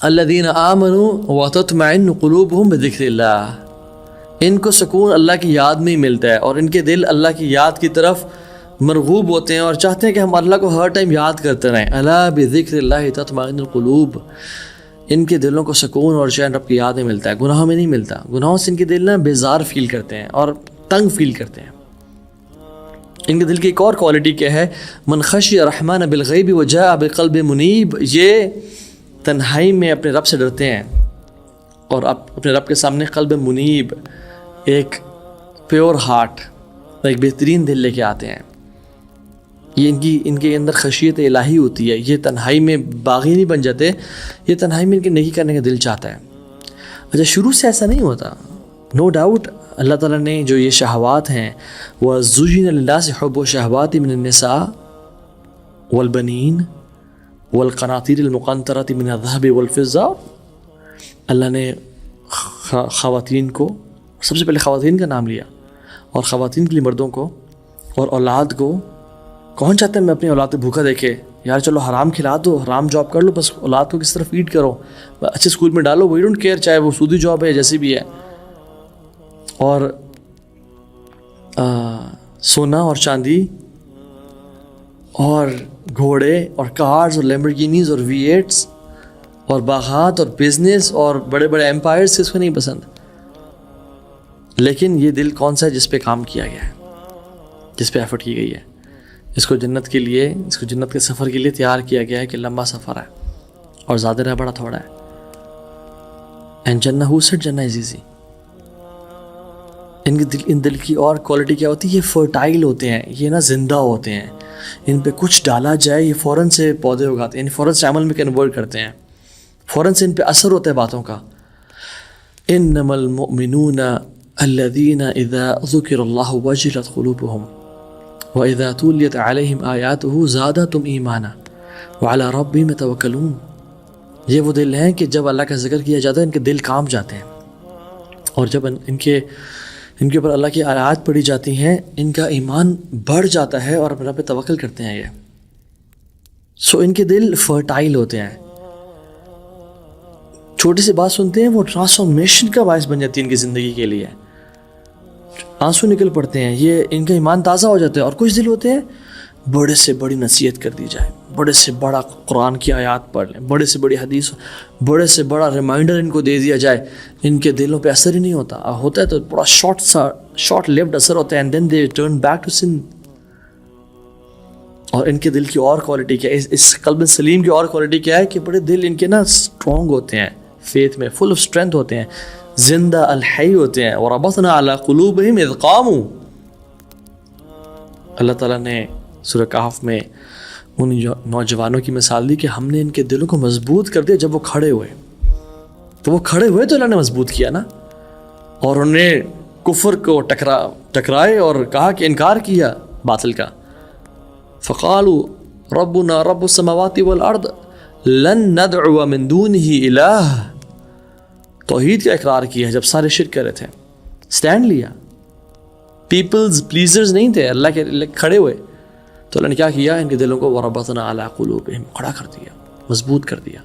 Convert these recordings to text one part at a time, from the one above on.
الذین آمنوا وتطمئن قلوبہم بذکر اللہ، ان کو سکون اللہ کی یاد میں ہی ملتا ہے اور ان کے دل اللہ کی یاد کی طرف مرغوب ہوتے ہیں اور چاہتے ہیں کہ ہم اللہ کو ہر ٹائم یاد کرتے رہیں. الا بذکر اللہ تطمئن القلوب، ان کے دلوں کو سکون اور چین رب کی یاد میں ملتا ہے، گناہوں میں نہیں ملتا. گناہوں سے ان کے دل نا بیزار فیل کرتے ہیں اور تنگ فیل کرتے ہیں. ان کے دل کی ایک اور کوالٹی کیا ہے؟ من خشی الرحمن بالغیب وجاء بقلب منیب، یہ تنہائی میں اپنے رب سے ڈرتے ہیں اور اپنے رب کے سامنے قلب منیب، ایک پیور ہارٹ، ایک بہترین دل لے کے آتے ہیں. یہ ان کے اندر خشیت الہی ہوتی ہے. یہ تنہائی میں باغی نہیں بن جاتے، یہ تنہائی میں ان کے نیکی کرنے کا دل چاہتا ہے. اچھا، شروع سے ایسا نہیں ہوتا، نو ڈاؤٹ. اللہ تعالیٰ نے جو یہ شہوات ہیں، وَزُيِّنَ لِلنَّاسِ حُبُّ الشَّهَوَاتِ مِنَ النِّسَاءِ وَالْبَنِينَ وَالْقَنَاطِيرِ الْمُقَنطَرَةِ مِنَ الذَّهَبِ وَالْفِضَّةِ، اللہ نے خواتین کو، سب سے پہلے خواتین کا نام لیا، اور خواتین کے لیے مردوں کو اور اولاد کو. کون چاہتا ہے میں اپنی اولاد کو بھوکا دیکھے؟ یار چلو حرام کھلا دو، حرام جاب کر لو، بس اولاد کو کس طرح فیڈ کرو، اچھے اسکول میں ڈالو، وی ڈونٹ کیئر چاہے وہ سودی جاب ہے جیسی بھی ہے. اور سونا اور چاندی اور گھوڑے اور کارز اور لیمبورگینیز اور V8s اور باغات اور بزنس اور بڑے بڑے ایمپائرز کس کو نہیں پسند. لیکن یہ دل کون سا ہے جس پہ کام کیا گیا ہے، جس پہ ایفرٹ کی گئی ہے، اس کو جنت کے لیے، اس کو جنت کے سفر کے لیے تیار کیا گیا ہے کہ لمبا سفر ہے اور زیادہ رہ بڑا تھوڑا ہے. اینڈ جنہ ہو سٹ جنہ از ایزی. ان دل کی اور کوالٹی کیا ہوتی ہے؟ یہ فرٹائل ہوتے ہیں، یہ نا زندہ ہوتے ہیں. ان پہ کچھ ڈالا جائے یہ فوراً سے پودے اگاتے ہیں، فوراً سے عمل میں کنورٹ کرتے ہیں، فوراً سے ان پہ اثر ہوتا ہے باتوں کا. انما المؤمنون الذین اذا ذکر اللہ وجلت قلوبہم وَإِذَا تُلِيَتْ عَلَيْهِمْ آيَاتُهُ زَادَتْهُمْ إِيمَانًا وَعَلَىٰ رَبِّهِمْ يَتَوَكَّلُونَ. یہ وہ دل ہیں کہ جب اللہ کا ذکر کیا جاتا ہے ان کے دل کام جاتے ہیں، اور جب ان کے اوپر اللہ کی آیات پڑھی جاتی ہیں ان کا ایمان بڑھ جاتا ہے اور رب پہ توکل کرتے ہیں. یہ ان کے دل فرٹائل ہوتے ہیں. چھوٹی سی بات سنتے ہیں وہ ٹرانسفارمیشن کا باعث بن جاتی ہے ان کی زندگی کے لیے. آنسو نکل پڑتے ہیں، یہ ان کا ایمان تازہ ہو جاتا ہے. اور کچھ دل ہوتے ہیں بڑے سے بڑی نصیحت کر دی جائے، بڑے سے بڑا قرآن کی آیات پڑھ لیں، بڑے سے بڑی حدیث، بڑے سے بڑا ریمائنڈر ان کو دے دیا جائے، ان کے دلوں پہ اثر ہی نہیں ہوتا. ہوتا ہے تو بڑا شارٹ لیوڈ اثر ہوتا ہے، and then they turn back to sun. اور ان کے دل کی اور کوالٹی کیا ہے؟ اس قلب سلیم کی اور کوالٹی کیا ہے کہ بڑے دل ان کے نا اسٹرانگ ہوتے ہیں، فیتھ میں فل آف اسٹرینتھ ہوتے ہیں، زندہ الحی ہوتے ہیں. وَرَبَطْنَا عَلَىٰ قُلُوبِهِمْ إِذْ قَامُوا. اللہ تعالیٰ نے سورہ کہف میں ان نوجوانوں کی مثال دی کہ ہم نے ان کے دلوں کو مضبوط کر دیا جب وہ کھڑے ہوئے. تو وہ کھڑے ہوئے تو اللہ نے مضبوط کیا نا، اور انہوں نے کفر کو ٹکرائے اور کہا کہ انکار کیا باطل کا. فَقَالُوا رَبُّنَا رَبُّ السَّمَاوَاتِ وَالْأَرْضِ لَن نَدْعُوَ مِن دُونِهِ إِلَٰهَ. توحید کا اقرار کیا جب سارے شرک کر رہے تھے، سٹینڈ لیا، پیپلز پلیزرز نہیں تھے، اللہ کے کھڑے ہوئے. تو اللہ نے کیا کیا؟ ان کے دلوں کو وَرَبَطْنَا عَلَىٰ قُلُوبِهِمْ کھڑا کر دیا، مضبوط کر دیا.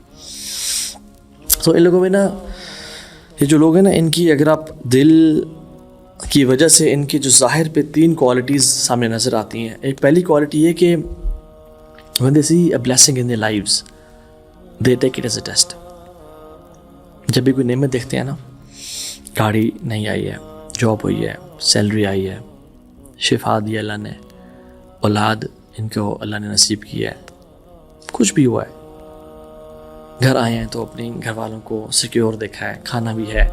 تو ان لوگوں میں نا، یہ جو لوگ ہیں نا، ان کی اگر آپ دل کی وجہ سے ان کی جو ظاہر پہ 3 کوالٹیز سامنے نظر آتی ہیں. ایک پہلی کوالٹی یہ کہ when they see a blessing in their lives they take it as a test. جب بھی کوئی نعمت دیکھتے ہیں نا، گاڑی نہیں آئی ہے، جاب ہوئی ہے، سیلری آئی ہے، شفا دی اللہ نے، اولاد ان کو اللہ نے نصیب کی ہے، کچھ بھی ہوا ہے، گھر آئے ہیں تو اپنے گھر والوں کو سیکیور دیکھا ہے، کھانا بھی ہے.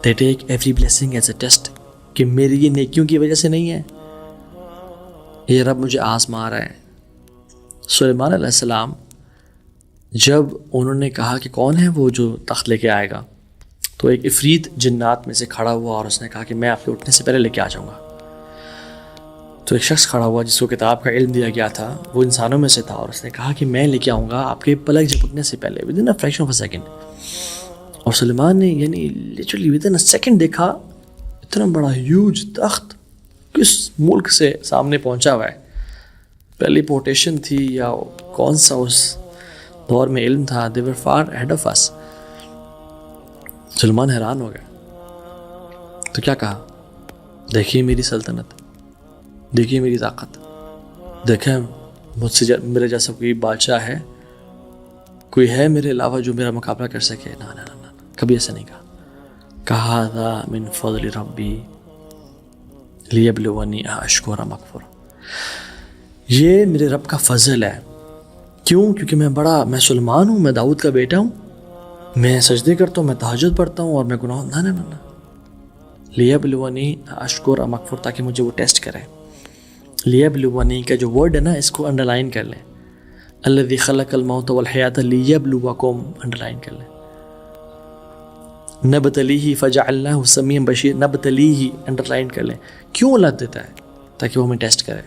they take every blessing as a test کہ میری یہ نیکیوں کی وجہ سے نہیں ہے، یہ رب مجھے آزما رہا ہے. سلیمان علیہ السلام جب انہوں نے کہا کہ کون ہے وہ جو تخت لے کے آئے گا، تو ایک عفریت جنات میں سے کھڑا ہوا اور اس نے کہا کہ میں آپ کے اٹھنے سے پہلے لے کے آ جاؤں گا. تو ایک شخص کھڑا ہوا جس کو کتاب کا علم دیا گیا تھا، وہ انسانوں میں سے تھا، اور اس نے کہا کہ میں لے کے آؤں گا آپ کے پلک جھپکنے سے پہلے، within a fraction of a second. اور سلیمان نے یعنی لٹرلی ودن اے سیکنڈ دیکھا اتنا بڑا ہیوج تخت کس ملک سے سامنے پہنچا ہوا ہے، پہلی پوٹیشن تھی یا کون سا اس دور میں علم تھا, they were far ahead of us. Salman حیران ہو گئے تو کیا کہا, دیکھیے میری سلطنت, دیکھیے میری طاقت, دیکھیں مجھ سے میرے جیسا کوئی بادشاہ ہے, کوئی ہے میرے علاوہ جو میرا مقابلہ کر سکے؟ نا نا نا, کبھی ایسا نہیں کہا ذا من فضل ربی لیبلونی اشکر ام اکفر. یہ میرے رب کا فضل ہے. کیوں؟ کیونکہ میں سلمان ہوں, میں داؤد کا بیٹا ہوں, میں سجدے کرتا ہوں, میں تہجد پڑھتا ہوں, اور میں گناہ نا نا نا لیبلونی اشکر ام اکفر, تاکہ مجھے وہ ٹیسٹ کرے. لیبلونی کا جو ورڈ ہے نا, اس کو انڈرلائن کر لیں. الذی خلق الموت والحیات لیبلوکم, انڈرلائن کر لیں. نبتلیہ فجعلناہ سمیعا بشیر, نبتلیہ انڈرلائن کر لیں. کیوں اللہ دیتا ہے؟ تاکہ وہ ہمیں ٹیسٹ کرے.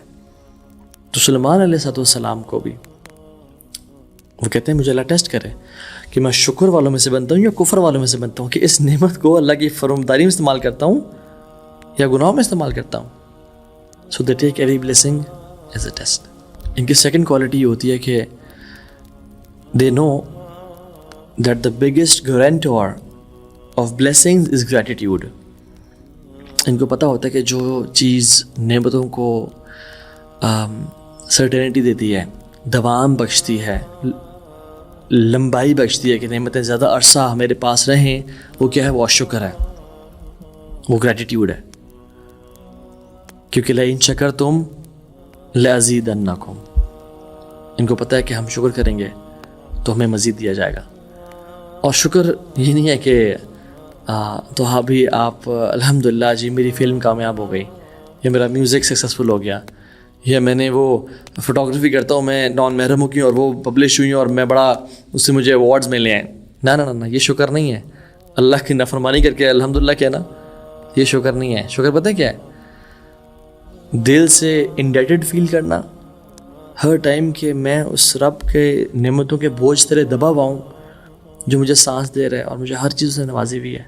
تو سلیمان علیہ السلام کو بھی وہ کہتے ہیں مجھے اللہ ٹیسٹ کرے کہ میں شکر والوں میں سے بنتا ہوں یا کفر والوں میں سے بنتا ہوں, کہ اس نعمت کو اللہ کی فرمانبرداری میں استعمال کرتا ہوں یا گناہوں میں استعمال کرتا ہوں. So they take every blessing as a test. ان کی سیکنڈ کوالٹی یہ ہوتی ہے کہ they know that the biggest guarantor of blessings is gratitude. ان کو پتہ ہوتا ہے کہ جو چیز نعمتوں کو سرٹینٹی دیتی ہے, دوام بخشتی ہے, لمبائی بخشتی ہے, کہ نعمتیں زیادہ عرصہ ہمارے پاس رہیں, وہ کیا ہے؟ وہ شکر ہے, وہ گریٹیٹیوڈ ہے. کیونکہ لئن شکرتم لأزیدنکم, ان کو پتہ ہے کہ ہم شکر کریں گے تو ہمیں مزید دیا جائے گا. اور شکر یہ نہیں ہے کہ تو ہاں بھی آپ الحمدللہ جی میری فلم کامیاب ہو گئی, یا میرا میوزک سکسیزفل ہو گیا, یا میں نے وہ فوٹوگرافی کرتا ہوں, میں نان محرم ہو کی اور وہ پبلش ہوئی اور میں بڑا اس سے مجھے ایوارڈز ملے ہیں. نا نا نا, یہ شکر نہیں ہے. اللہ کی نافرمانی کر کے الحمدللہ کہنا یہ شکر نہیں ہے. شکر پتہ کیا ہے؟ دل سے انڈیٹڈ فیل کرنا ہر ٹائم کہ میں اس رب کے نعمتوں کے بوجھ تلے دبا ہوا ہوں جو مجھے سانس دے رہا ہے اور مجھے ہر چیز سے نوازی ہوئی ہے.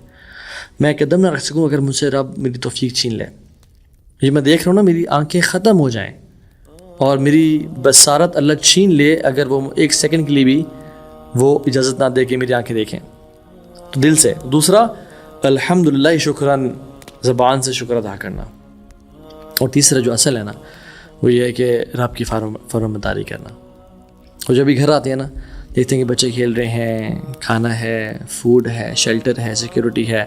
میں قدم نہ رکھ سکوں اگر مجھ سے رب میری توفیق چھین لے. یہ میں دیکھ رہا ہوں نا, میری آنکھیں ختم ہو جائیں اور میری بصارت اللہ چھین لے اگر وہ ایک سیکنڈ کے لیے بھی وہ اجازت نہ دے کہ میری آنکھیں دیکھیں. تو دل سے. دوسرا الحمدللہ شکران, زبان سے شکر ادا کرنا. اور تیسرا جو اصل ہے نا وہ یہ ہے کہ رب کی فرمانبرداری کرنا. اور جب بھی گھر آتے ہیں نا, دیکھتے ہیں کہ بچے کھیل رہے ہیں, کھانا ہے, فوڈ ہے, شیلٹر ہے, سیکیورٹی ہے,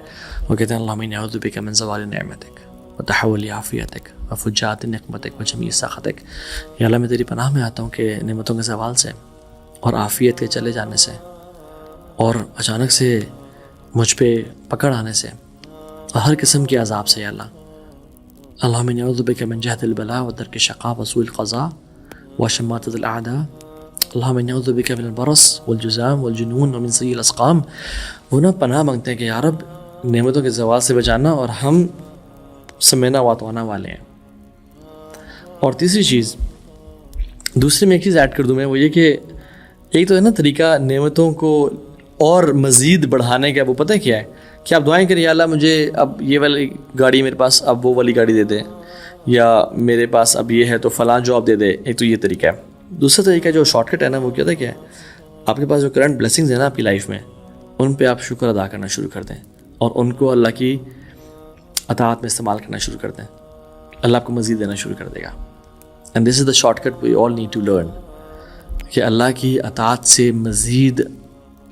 وہ کہتے ہیں اللہم انی اعوذ بک من زوال نعمتک وتحول عافیتک وفجاءت نقمتک وجمیع سخطک. یا اللہ میں تیری پناہ میں آتا ہوں کہ نعمتوں کے زوال سے اور عافیت کے چلے جانے سے اور اچانک سے مجھ پہ پکڑ آنے سے اور ہر قسم کے عذاب سے. یا اللہ اللہم انی اعوذ بک من جہد البلاء ودرک الشقاء وسوء القضاء وشماتة الاعداء. اللہم انی اعوذ بک من البرص والجذام والجنون ومن سیء الاسقام. وہ نا پناہ مانگتے ہیں کہ یا رب نعمتوں کے زوال سے بچانا, اور ہم سمینا واتوانا والے ہیں. اور تیسری چیز, دوسری میں ایک چیز ایڈ کر دوں میں, وہ یہ کہ ایک تو ہے نا طریقہ نعمتوں کو اور مزید بڑھانے کا, وہ پتہ کیا ہے کہ آپ دعائیں کریں یا اللہ مجھے اب یہ والی گاڑی میرے پاس, اب وہ والی گاڑی دے دے, یا میرے پاس اب یہ ہے تو فلاں جاب دے دے. ایک تو یہ طریقہ ہے. دوسرا طریقہ جو شارٹ کٹ ہے نا وہ کیا ہے آپ کے پاس جو کرنٹ بلیسنگز ہیں نا آپ کی لائف میں, ان پہ آپ شکر ادا کرنا شروع کر دیں اور ان کو اللہ کی اطاعت میں استعمال کرنا شروع کر دیں. اللہ آپ کو مزید دینا شروع کر دے گا. And this is the shortcut we all need to learn, کہ اللہ کی اطاعت سے مزید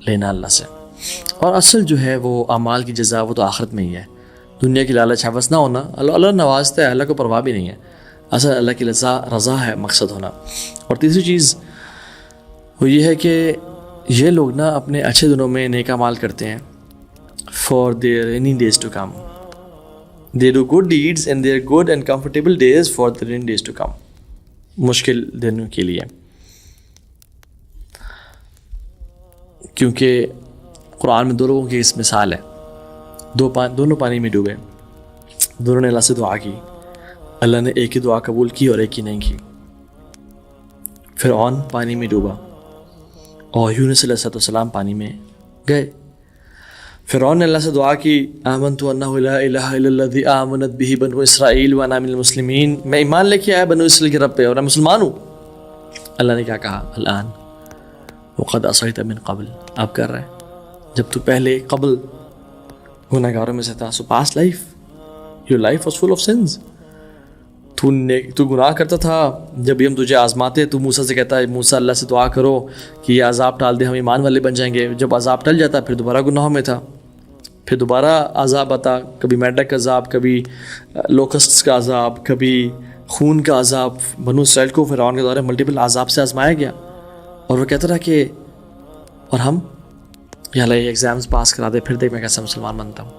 لینا اللہ سے. اور اصل جو ہے وہ اعمال کی جزا وہ تو آخرت میں ہی ہے. دنیا کی لالچ حوث نہ ہونا, اللہ نوازتا ہے, اللہ کو پرواہ بھی نہیں ہے. اصل اللہ کی رضا ہے مقصد ہونا. اور تیسری چیز وہ یہ ہے کہ یہ لوگ نا اپنے اچھے دنوں میں نیک اعمال کرتے ہیں for their rainy days to come. They do good deeds in their good and comfortable days for the rainy days to come, مشکل دنوں کے لیے. کیونکہ قرآن میں دو لوگوں کی اس مثال ہے, دونوں پانی میں ڈوبے, دونوں نے اللہ سے دعا کی, اللہ نے ایک ہی دعا قبول کی اور ایک ہی نہیں کی. فرعون پانی میں ڈوبا اور یونس علیہ السلام پانی میں گئے. فرعون نے اللہ سے دعا کی, آمنت انہ لا الہ الا الذی آمنت بہ بنو اسرائیل وانا من المسلمین, میں ایمان لے کے آیا بنو اسرائیل کے رب پہ اور میں مسلمان ہوں. اللہ نے کیا کہا, الان وقد عصیت من قبل، اب کر رہے ہیں جب تو پہلے قبل گناہ گاروں میں سے تھا. So past life, your life was full of sins. تو گناہ کرتا تھا. جب بھی ہم تجھے آزماتے تو موسیٰ سے کہتا ہے موسیٰ اللہ سے دعا کرو کہ یہ عذاب ٹال دے، ہم ایمان والے بن جائیں گے. جب عذاب ٹل جاتا پھر دوبارہ گناہوں میں تھا، پھر دوبارہ عذاب آتا، کبھی میڈک کا عذاب، کبھی لوکسٹس کا عذاب، کبھی خون کا عذاب. بنو اسرائیل کو فرعون کے دورے ملٹیپل عذاب سے آزمایا گیا، اور وہ کہتا رہا کہ اور ہم یا اللہ یہ ایگزامس پاس کرا دے پھر دیکھ میں کیسا مسلمان بنتا ہوں.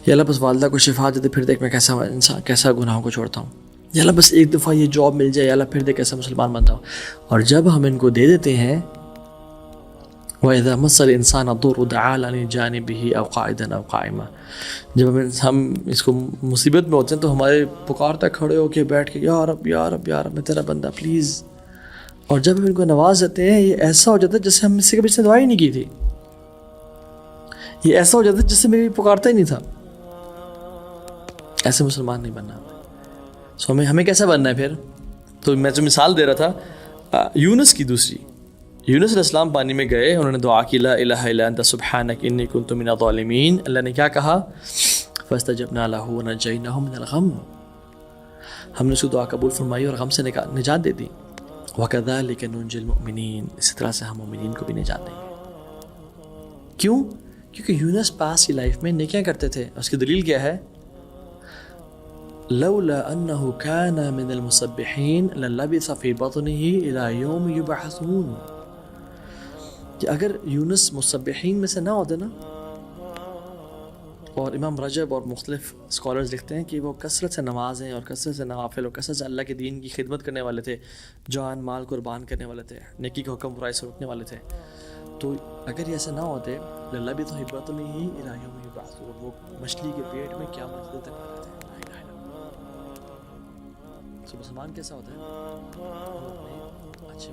یا اللہ بس والدہ کو شفا دے دے پھر دیکھ میں کیسا گناہوں کو چھوڑتا ہوں. یا اللہ بس ایک دفعہ یہ جاب مل جائے، یا اللہ پھر دیکھ کیسا مسلمان بنتا ہوں. اور جب ہم ان کو دے دیتے ہیں وَإِذَا مَسَّ الْإِنسَانَ الضُّرُّ دَعَا لِجَانِبِهِ أَوْ قَاعِدًا أَوْ قَائِمًا. جب ہم اس کو مصیبت میں ہوتے ہیں تو ہمارے پکارتا کھڑے ہو کے بیٹھ کے یا رب یا رب یا رب میں تیرا بندہ پلیز. اور جب ہم ان کو نواز دیتے ہیں یہ ایسا ہو جاتا ہے جیسے ہم اس سے کبھی سے دعا ہی نہیں کی تھی. یہ ایسا ہو جاتا ہے جس سے میں پکارتا ہی نہیں تھا. ایسے مسلمان نہیں بننا. سو ہمیں کیسا بننا ہے پھر؟ تو میں جو مثال دے رہا تھا یونس کی دوسری، یونس علیہ السلام پانی میں گئے، انہوں نے دعا کی لا الہ الا انت سبحانک انی کنت من الظالمین. اللہ نے کیا کہا؟ فاستجبنا له ونجیناه من الغم. ہم نے اس کی دعا قبول فرمائی اور غم سے نجات دے دی. وکذالک ننجی المؤمنین، اسی طرح سے ہم مومنین کو بھی نجات دیں گے. کیوں؟ کیونکہ یونس پاس کی لائف میں نیکیاں کرتے تھے. اس کی دلیل کیا ہے؟ لولا انه كان من المسبحين للبث في بطنه الى يوم يبعثون. کہ اگر یونس مسبحین میں سے نہ ہوتے نا، اور امام رجب اور مختلف اسکالرز لکھتے ہیں کہ وہ کثرت سے نمازیں اور کثرت سے نوافل اور کثرت سے اللہ کے دین کی خدمت کرنے والے تھے، جان مال قربان کرنے والے تھے، نیکی کا حکم برائی سے روکنے والے تھے. تو اگر یہ ایسے نہ ہوتے للبث في بطنه الى يوم يبعثون، وہ مچھلی کے پیٹ میں قیامت تک رہتے. مسلمان کیسا ہوتا ہے؟ اچھے